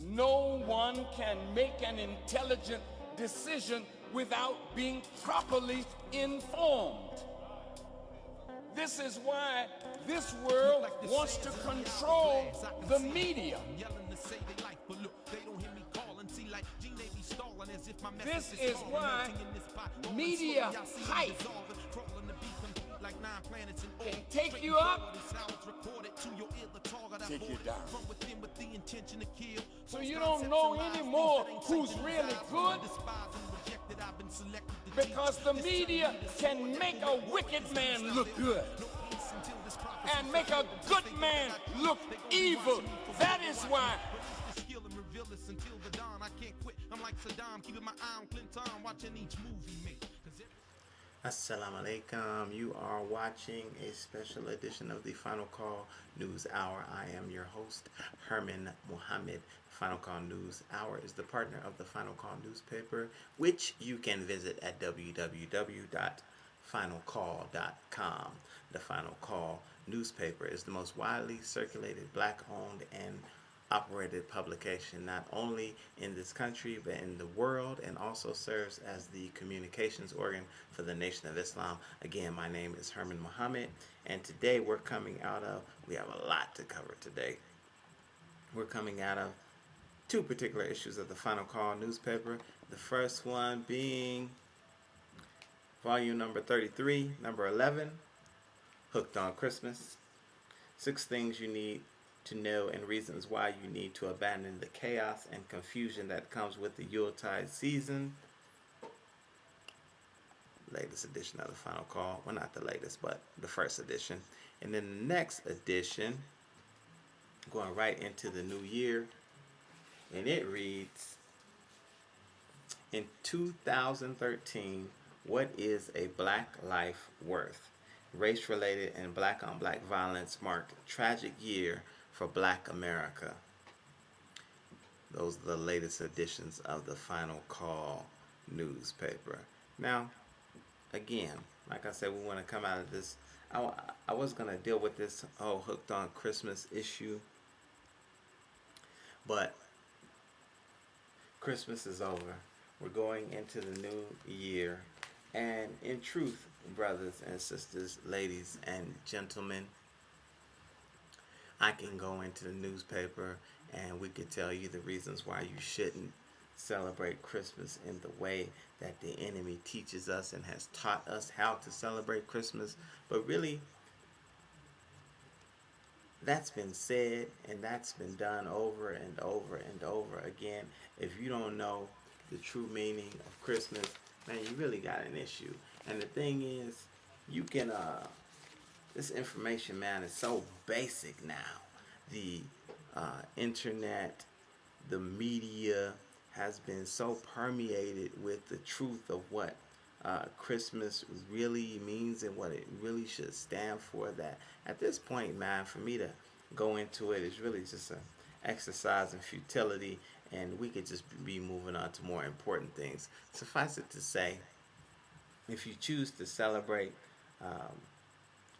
No one can make an intelligent decision without being properly informed. This is why this world wants to control the media. This is why media hype can take you up, take you down. So you don't know anymore who's really good, because the media can make a wicked man look good and make a good man look evil. That is why. Assalamu alaikum. You are watching a special edition of the Final Call News Hour. I am your host, Herman Muhammad. Final Call News Hour is the partner of the Final Call newspaper, which you can visit at www.finalcall.com. The Final Call newspaper is the most widely circulated black-owned and operated publication not only in this country but in the world, and also serves as the communications organ for the Nation of Islam. Again, my name is Herman Muhammad, and today we have a lot to cover today. We're coming out of two particular issues of the Final Call newspaper. The first one being volume number 33, number 11, Hooked on Christmas. 6 things you need to know and reasons why you need to abandon the chaos and confusion that comes with the Yuletide season. Latest edition of the Final Call. Well, not the latest, but the first edition. And then the next edition, going right into the new year, and it reads, in 2013, what is a black life worth? Race-related and black-on-black violence marked a tragic year for Black America. Those are the latest editions of the Final Call newspaper. Now, again, like I said, we want to come out of this. I was going to deal with this whole Hooked on Christmas issue, but Christmas is over. We're going into the new year. And in truth, brothers and sisters, ladies and gentlemen, I can go into the newspaper and we could tell you the reasons why you shouldn't celebrate Christmas in the way that the enemy teaches us and has taught us how to celebrate Christmas. But really, that's been said and that's been done over and over and over again. If you don't know the true meaning of Christmas, man, you really got an issue. And the thing is, you can this information, man, is so basic now. The internet, the media has been so permeated with the truth of what Christmas really means and what it really should stand for, that at this point, man, for me to go into it is really just an exercise in futility, and we could just be moving on to more important things. Suffice it to say, if you choose to celebrate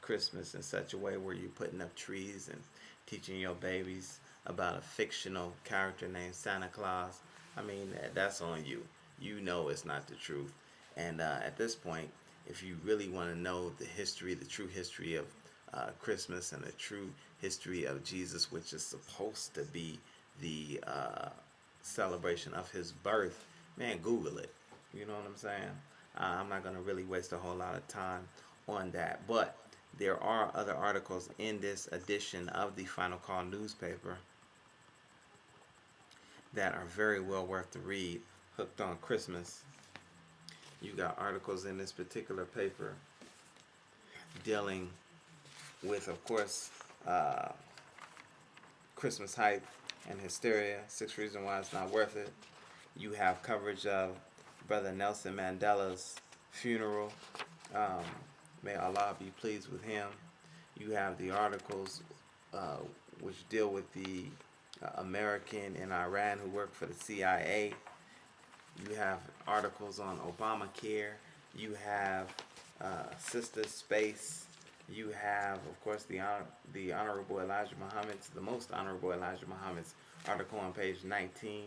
Christmas in such a way where you're putting up trees and teaching your babies about a fictional character named Santa Claus, I mean, that's on you. You know it's not the truth. And at this point, if you really want to know the history, the true history of Christmas and the true history of Jesus, which is supposed to be the celebration of his birth, man, Google it. You know what I'm saying? I'm not going to really waste a whole lot of time on that. But there are other articles in this edition of the Final Call newspaper that are very well worth the read. Hooked on Christmas. You got articles in this particular paper dealing with, of course, Christmas hype and hysteria, 6 reasons why it's not worth it. You have coverage of Brother Nelson Mandela's funeral. May Allah be pleased with him. You have the articles which deal with the American in Iran who worked for the CIA. You have articles on Obamacare. You have Sister Space. You have, of course, the Honorable Elijah Muhammad's, the most Honorable Elijah Muhammad's article on page 19.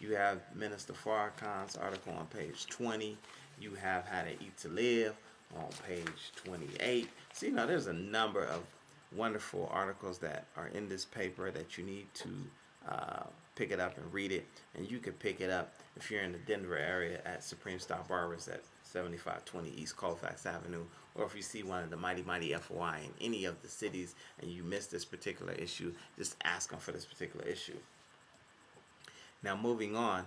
You have Minister Farrakhan's article on page 20. You have How to Eat to Live on page 28. So, there's a number of wonderful articles that are in this paper that you need to pick it up and read it. And you can pick it up if you're in the Denver area at Supreme Style Barbers at 7520 East Colfax Avenue, or if you see one of the Mighty Mighty FOI in any of the cities and you missed this particular issue, just ask them for this particular issue. Now, moving on,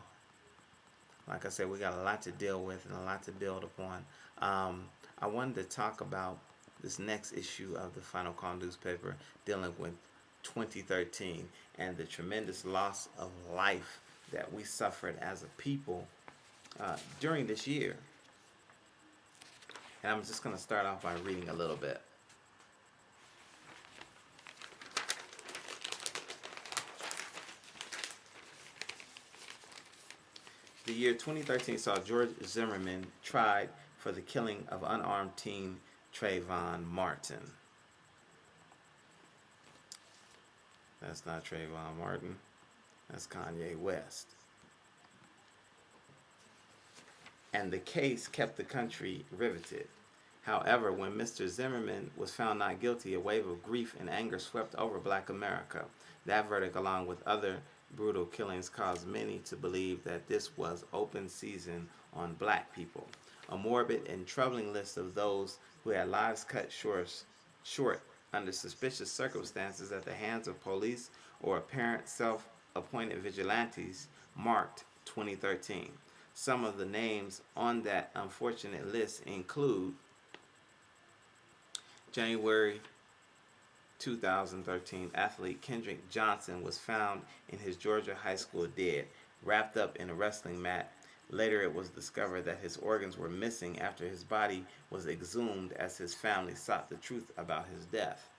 like I said, we got a lot to deal with and a lot to build upon. I wanted to talk about this next issue of the Final Call newspaper dealing with 2013 and the tremendous loss of life that we suffered as a people during this year. And I'm just going to start off by reading a little bit. The year 2013 saw George Zimmerman tried for the killing of unarmed teen Trayvon Martin. That's not Trayvon Martin. That's Kanye West. And the case kept the country riveted. However, when Mr. Zimmerman was found not guilty, a wave of grief and anger swept over Black America. That verdict, along with other brutal killings, caused many to believe that this was open season on Black people. A morbid and troubling list of those who had lives cut short under suspicious circumstances at the hands of police or apparent self-appointed vigilantes marked 2013. Some of the names on that unfortunate list include January 2013, athlete Kendrick Johnson was found in his Georgia high school dead, wrapped up in a wrestling mat. Later, it was discovered that his organs were missing after his body was exhumed as his family sought the truth about his death.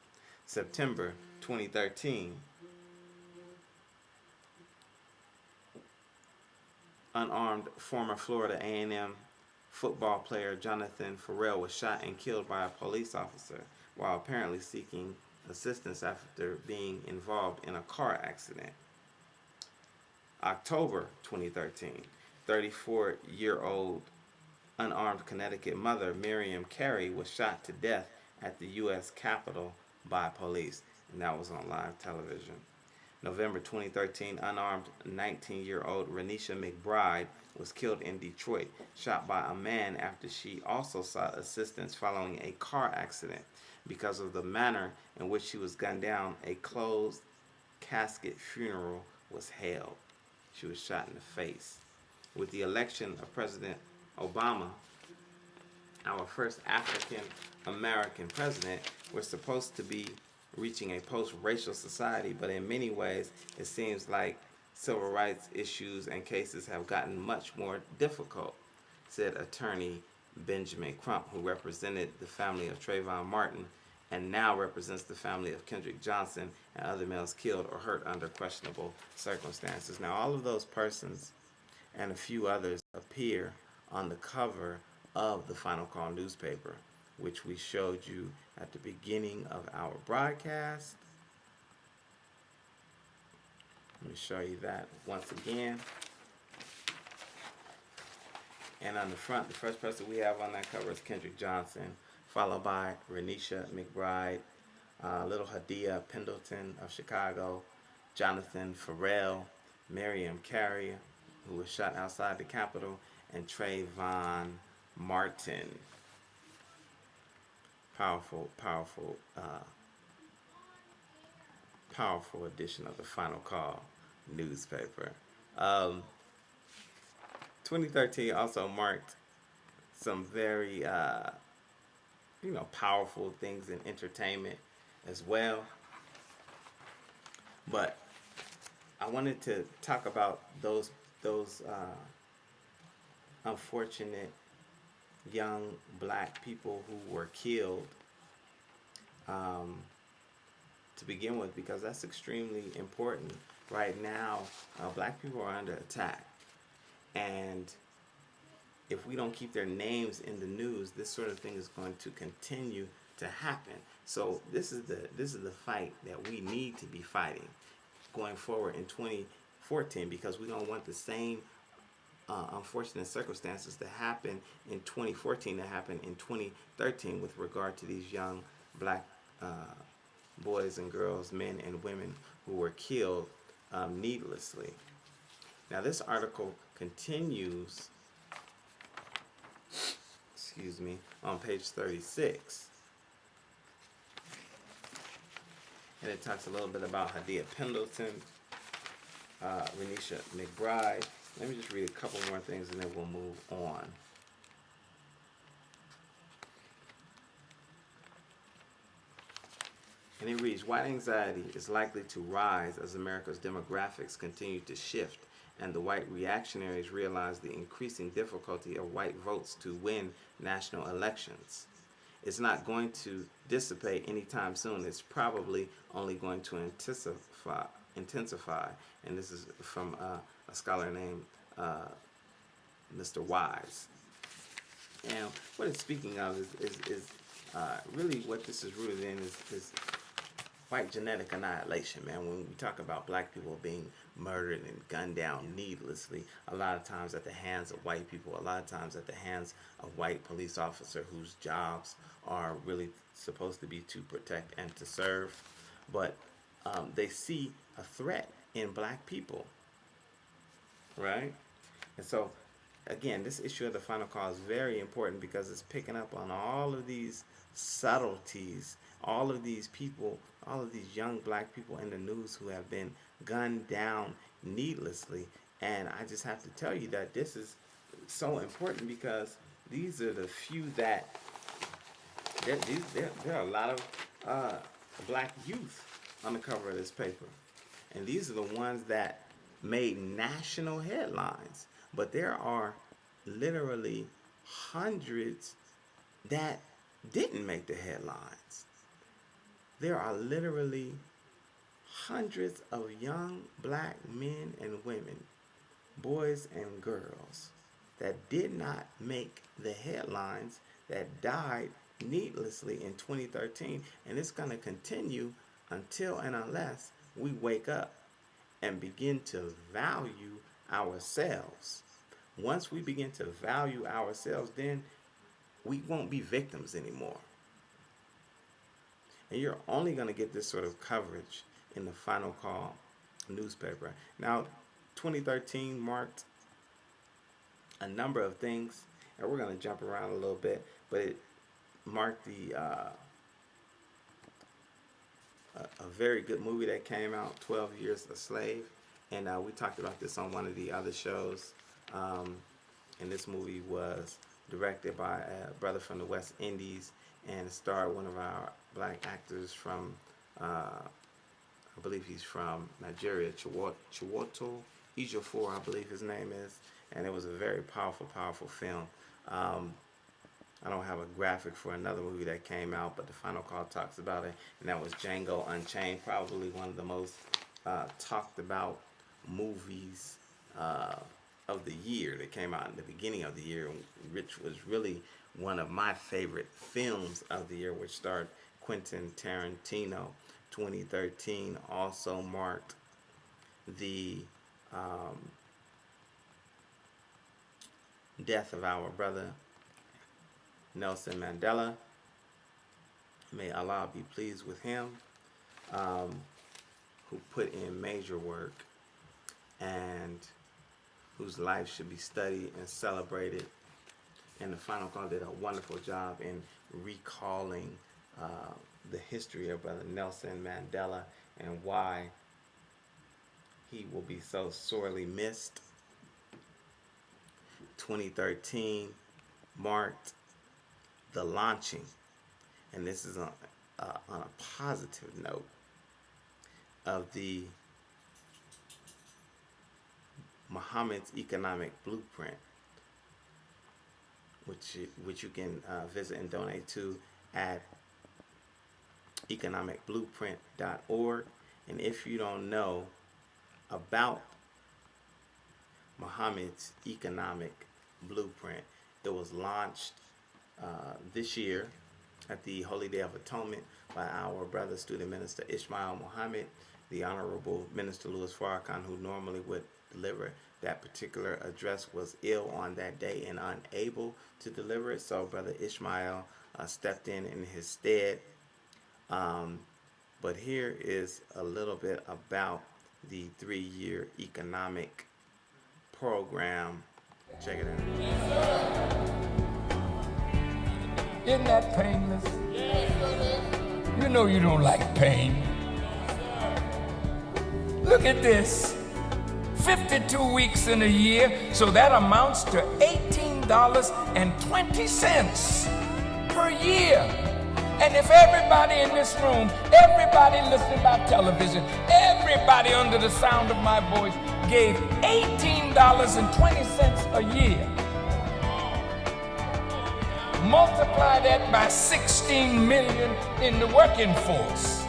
September 2013, unarmed former Florida A&M football player Jonathan Ferrell was shot and killed by a police officer while apparently seeking assistance after being involved in a car accident. October 2013, 34-year-old unarmed Connecticut mother Miriam Carey was shot to death at the U.S. Capitol by police, and that was on live television. November 2013, unarmed 19-year-old Renisha McBride was killed in Detroit, shot by a man after she also sought assistance following a car accident. Because of the manner in which she was gunned down, a closed casket funeral was held. She was shot in the face. With the election of President Obama, our first African-American president, we're supposed to be reaching a post-racial society, but in many ways, it seems like civil rights issues and cases have gotten much more difficult, said attorney Benjamin Crump, who represented the family of Trayvon Martin and now represents the family of Kendrick Johnson and other males killed or hurt under questionable circumstances. Now, all of those persons and a few others appear on the cover of the Final Call newspaper, which we showed you at the beginning of our broadcast. Let me show you that once again. And on the front, the first person we have on that cover is Kendrick Johnson, followed by Renisha McBride, little Hadia Pendleton of Chicago, Jonathan Ferrell, Miriam Carey, who was shot outside the Capitol, and Trayvon Martin. Powerful edition of the Final Call newspaper. 2013 also marked some very, powerful things in entertainment as well. But I wanted to talk about those unfortunate young Black people who were killed to begin with, because that's extremely important. Right now, Black people are under attack, and if we don't keep their names in the news, this sort of thing is going to continue to happen. So this is the fight that we need to be fighting going forward in 2014, because we don't want the same unfortunate circumstances that happened in 2014 that happened in 2013 with regard to these young black boys and girls, men and women who were killed needlessly. Now this article continues, excuse me, on page 36. And it talks a little bit about Hadia Pendleton, Renisha McBride. Let me just read a couple more things and then we'll move on. And it reads, white anxiety is likely to rise as America's demographics continue to shift and the white reactionaries realize the increasing difficulty of white votes to win national elections. It's not going to dissipate anytime soon. It's probably only going to intensify. And this is from a scholar named Mr. Wise. And what it's speaking of is really what this is rooted in is white genetic annihilation, man. When we talk about black people being murdered and gunned down needlessly, a lot of times at the hands of white people, a lot of times at the hands of white police officers whose jobs are really supposed to be to protect and to serve, but they see a threat in black people, right? And so, again, this issue of the final call is very important because it's picking up on all of these subtleties, all of these people, all of these young black people in the news who have been gunned down needlessly. And I just have to tell you that this is so important because these are the few that there are a lot of black youth on the cover of this paper. And these are the ones that made national headlines. But there are literally hundreds that didn't make the headlines. There are literally hundreds of young black men and women, boys and girls, that did not make the headlines, that died needlessly in 2013. And it's going to continue until and unless we wake up and begin to value ourselves. Once we begin to value ourselves, then we won't be victims anymore. And you're only going to get this sort of coverage in the Final Call newspaper. Now, 2013 marked a number of things, and we're going to jump around a little bit, but it marked the a very good movie that came out, 12 Years a Slave, and we talked about this on one of the other shows. And this movie was directed by a brother from the West Indies and starred one of our black actors from, I believe he's from Nigeria, Chiwoto Ejiofor, I believe his name is. And it was a very powerful, powerful film. I don't have a graphic for another movie that came out, but the Final Call talks about it, and that was Django Unchained, probably one of the most talked about movies of the year that came out in the beginning of the year, which was really one of my favorite films of the year, which starred Quentin Tarantino. 2013 also marked the death of our brother Nelson Mandela. May Allah be pleased with him, who put in major work and whose life should be studied and celebrated. And the Final Call did a wonderful job in recalling the history of Brother Nelson Mandela and why he will be so sorely missed. 2013 marked the launching, and this is on a positive note, of the Muhammad's Economic Blueprint, which you can visit and donate to at economicblueprint.org. And if you don't know about Muhammad's Economic Blueprint, it was launched this year at the Holy Day of Atonement by our brother student minister Ishmael Muhammad, the Honorable Minister Louis Farrakhan, who normally would deliver that particular address, was ill on that day and unable to deliver it. So Brother Ishmael stepped in his stead. But here is a little bit about the 3-year economic program. Check it out. Isn't that painless? You know you don't like pain. Look at this. 52 weeks in a year, so that amounts to $18.20 per year. And if everybody in this room, everybody listening by television, everybody under the sound of my voice gave $18.20 a year, multiply that by 16 million in the working force.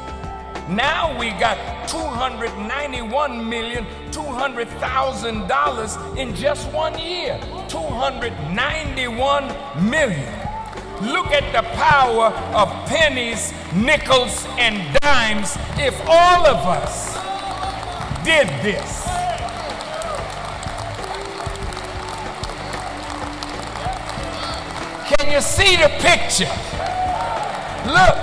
Now we got $291,200,000 in just 1 year. 291 million. Look at the power of pennies, nickels, and dimes if all of us did this. Can you see the picture? Look,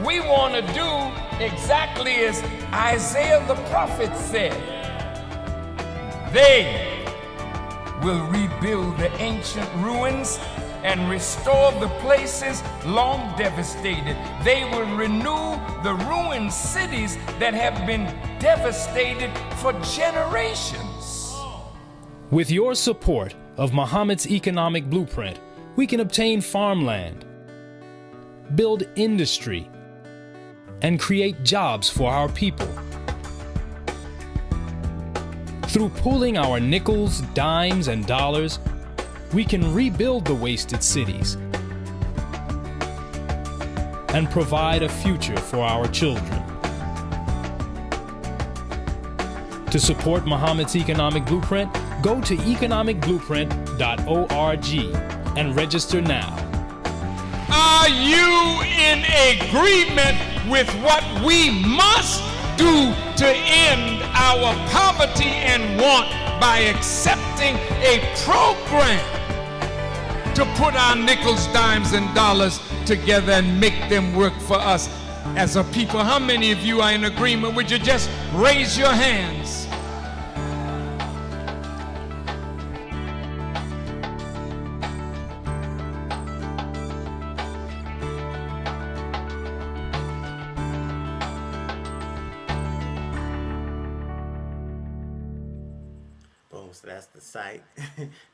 we want to do exactly as Isaiah the prophet said. They will rebuild the ancient ruins and restore the places long devastated. They will renew the ruined cities that have been devastated for generations. With your support of Muhammad's economic blueprint, we can obtain farmland, build industry, and create jobs for our people. Through pooling our nickels, dimes, and dollars, we can rebuild the wasted cities and provide a future for our children. To support Muhammad's economic blueprint, go to economicblueprint.org and register now. Are you in agreement with what we must do to end our poverty and want by accepting a program to put our nickels, dimes, and dollars together and make them work for us as a people? How many of you are in agreement? Would you just raise your hands? So that's the site.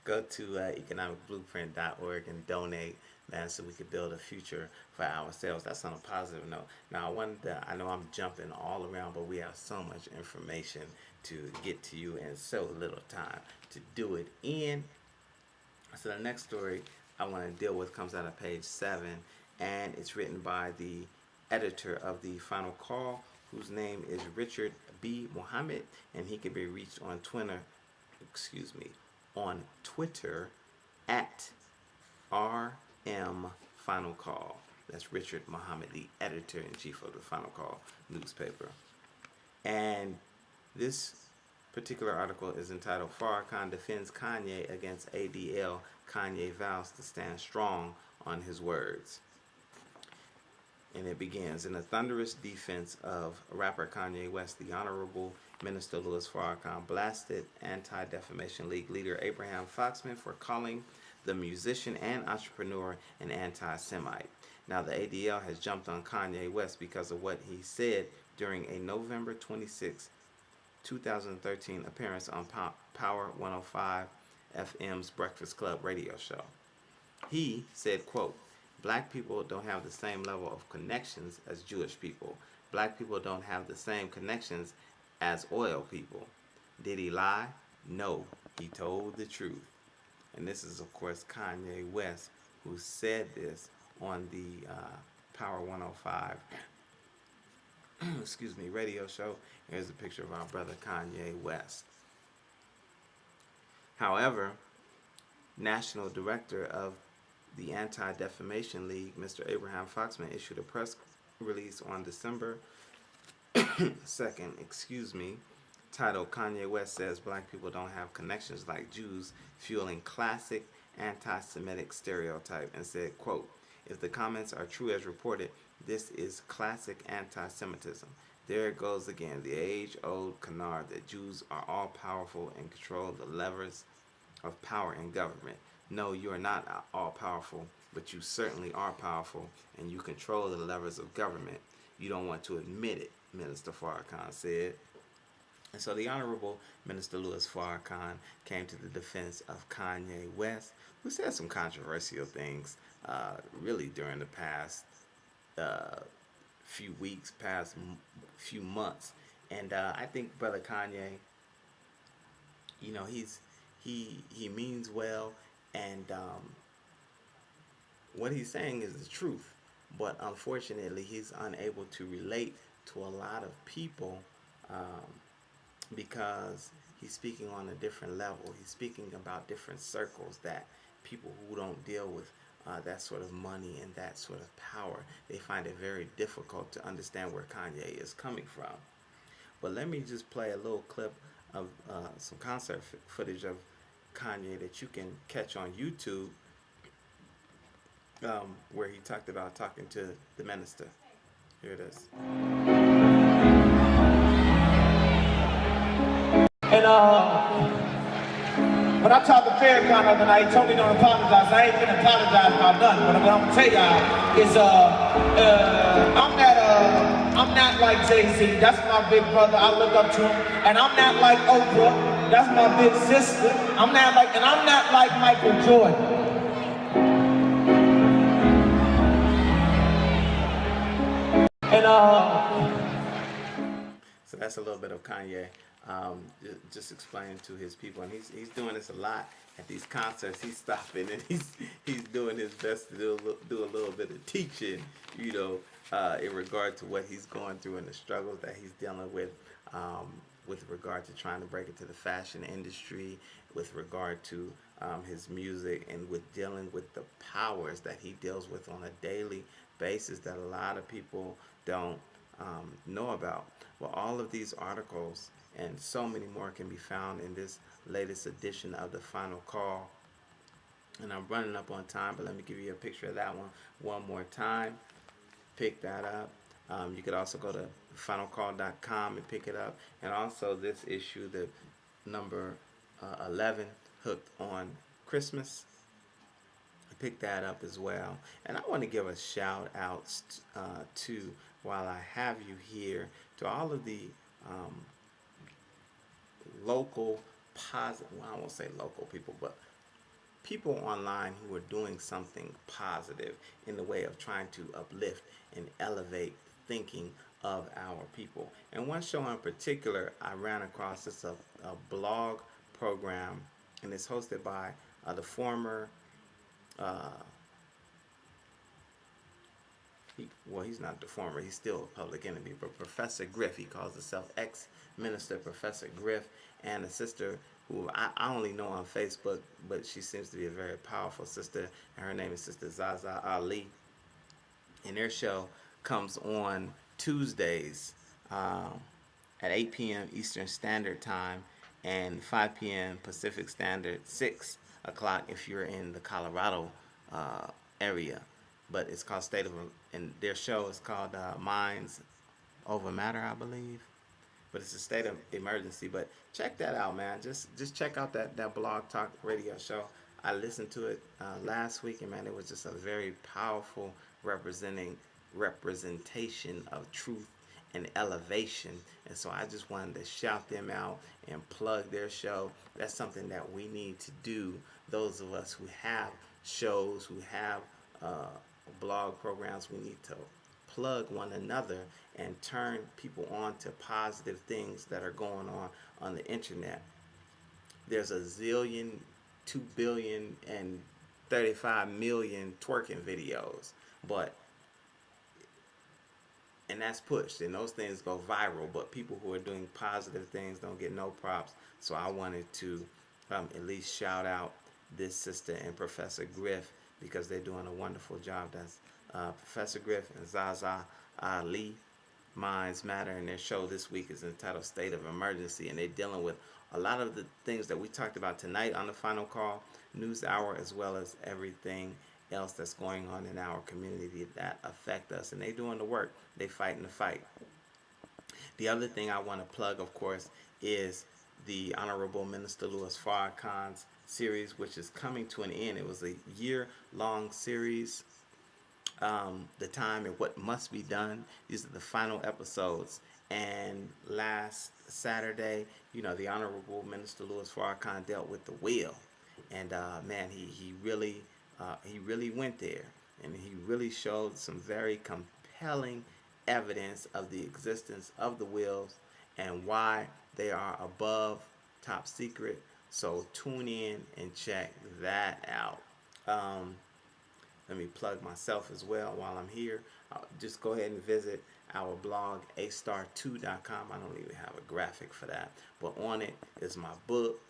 Go to economicblueprint.org and donate, man, so we could build a future for ourselves. That's on a positive note. Now, I know I'm jumping all around, but we have so much information to get to you and so little time to do it in. So the next story I want to deal with comes out of page 7, and it's written by the editor of the Final Call, whose name is Richard B. Muhammad, and he can be reached on Twitter at RM Final Call. That's Richard Muhammad, the editor-in-chief of the Final Call newspaper. And this particular article is entitled Farrakhan Defends Kanye Against ADL. Kanye vows to stand strong on his words. And it begins, in a thunderous defense of rapper Kanye West, the Honorable Minister Louis Farrakhan blasted Anti-Defamation League leader Abraham Foxman for calling the musician and entrepreneur an anti-Semite. Now, the ADL has jumped on Kanye West because of what he said during a November 26, 2013 appearance on Power 105 FM's Breakfast Club radio show. He said, quote, "Black people don't have the same level of connections as Jewish people. Black people don't have the same connections as oil people." Did he lie? No, he told the truth. And this is, of course, Kanye West, who said this on the Power 105 radio show. Here's a picture of our brother Kanye West. However, National Director of the Anti-Defamation League, Mr. Abraham Foxman, issued a press release on December Second, excuse me, title Kanye West says black people don't have connections like Jews, fueling classic anti-Semitic stereotype, and said, quote, if the comments are true as reported, this is classic anti-Semitism. There it goes again, the age-old canard that Jews are all-powerful and control the levers of power in government. No, you are not all-powerful, but you certainly are powerful, and you control the levers of government. You don't want to admit it, Minister Farrakhan said. And so the Honorable Minister Louis Farrakhan came to the defense of Kanye West, who said some controversial things really during the past few weeks, past few months. And I think Brother Kanye, you know, he means well, and what he's saying is the truth. But unfortunately, he's unable to relate to a lot of people because he's speaking on a different level. He's speaking about different circles that people who don't deal with that sort of money and that sort of power, they find it very difficult to understand where Kanye is coming from. But let me just play a little clip of some concert footage of Kanye that you can catch on YouTube, where he talked about talking to the minister. Here it is. And when I talked to Farrakhan the other night, he told me don't apologize. I ain't gonna apologize about nothing. But what I'm gonna tell y'all is I'm not like Jay-Z. That's my big brother. I look up to him. And I'm not like Oprah. That's my big sister. I'm not like Michael Jordan. And So that's a little bit of Kanye just explaining to his people, and he's doing this a lot at these concerts. He's stopping and he's doing his best to do a little bit of teaching, you know, in regard to what he's going through and the struggles that he's dealing with regard to trying to break into the fashion industry, with regard to his music, and with dealing with the powers that he deals with on a daily basis that a lot of people don't know about. Well, all of these articles and so many more can be found in this latest edition of The Final Call. And I'm running up on time, but let me give you a picture of that one more time. Pick that up. You could also go to finalcall.com and pick it up. And also this issue, the number 11, Hooked on Christmas. Pick that up as well. And I want to give a shout out to, while I have you here, to all of the local positive, well, I won't say local people, but people online who are doing something positive in the way of trying to uplift and elevate thinking of our people. And one show in particular, I ran across, it's a blog program, and it's hosted by the former he's not the former, he's still a public enemy, but Professor Griff, he calls himself ex-minister Professor Griff, and a sister who I only know on Facebook, but she seems to be a very powerful sister, and her name is Sister Zaza Ali. And their show comes on Tuesdays at 8 p.m. Eastern Standard Time and 5 p.m. Pacific Standard, 6 o'clock if you're in the Colorado area. But it's called State of, and their show is called Minds Over Matter, I believe. But it's a state of emergency. But check that out, man. Just check out that Blog Talk radio show. I listened to it last week, and man, it was just a very powerful representation of truth and elevation. And so I just wanted to shout them out and plug their show. That's something that we need to do. Those of us who have shows, who have blog programs, we need to plug one another and turn people on to positive things that are going on the internet. There's a zillion, 2 billion, and 35 million twerking videos, and that's pushed, and those things go viral, but people who are doing positive things don't get no props. So I wanted to at least shout out this sister and Professor Griff, because they're doing a wonderful job. That's Professor Griff and Zaza Ali. Minds Matter, and their show this week is entitled State of Emergency, and they're dealing with a lot of the things that we talked about tonight on the Final Call News Hour, as well as everything else that's going on in our community that affect us. And they're doing the work. They fighting the fight. The other thing I want to plug, of course, is the Honorable Minister Louis Farrakhan's series, which is coming to an end. It was a year-long series. The Time and What Must Be Done. These are the final episodes. And last Saturday, you know, the Honorable Minister Louis Farrakhan dealt with the will. And man, he really went there, and he really showed some very compelling evidence of the existence of the wills and why they are above top secret. So tune in and check that out. Let me plug myself as well while I'm here. Just go ahead and visit our blog, astar2.com. I don't even have a graphic for that, but on it is my book,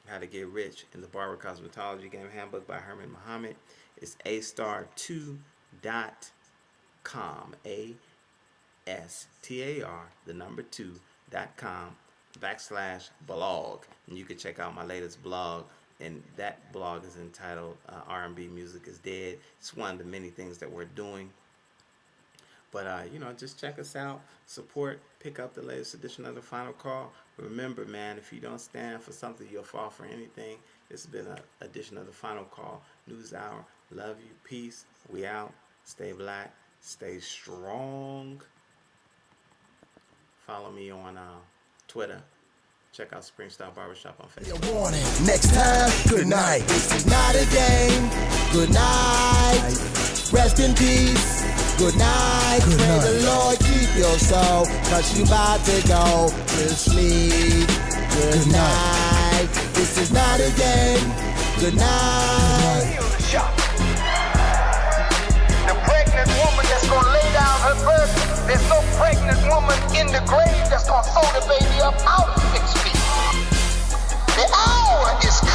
How to Get Rich in the Barber Cosmetology Game Handbook by Herman Muhammad. It's astar2.com, astar2.com/blog, and you can check out my latest blog, and that blog is entitled R&B Music is Dead. It's one of the many things that we're doing. But, you know, just check us out, support, pick up the latest edition of the Final Call. Remember, man, if you don't stand for something, you'll fall for anything. This has been an edition of the Final Call News Hour. Love you. Peace. We out. Stay black. Stay strong. Follow me on Twitter. Check out Springstyle Barbershop on Facebook. Warning. Next time, good night. This is not a game. Good night. Rest in peace. Good night. May the Lord keep your soul, cause you about to go to sleep. Good night. This is not a game. Good night. The pregnant woman that's gonna lay down her birth, there's no pregnant woman in the grave that's gonna throw the baby up out.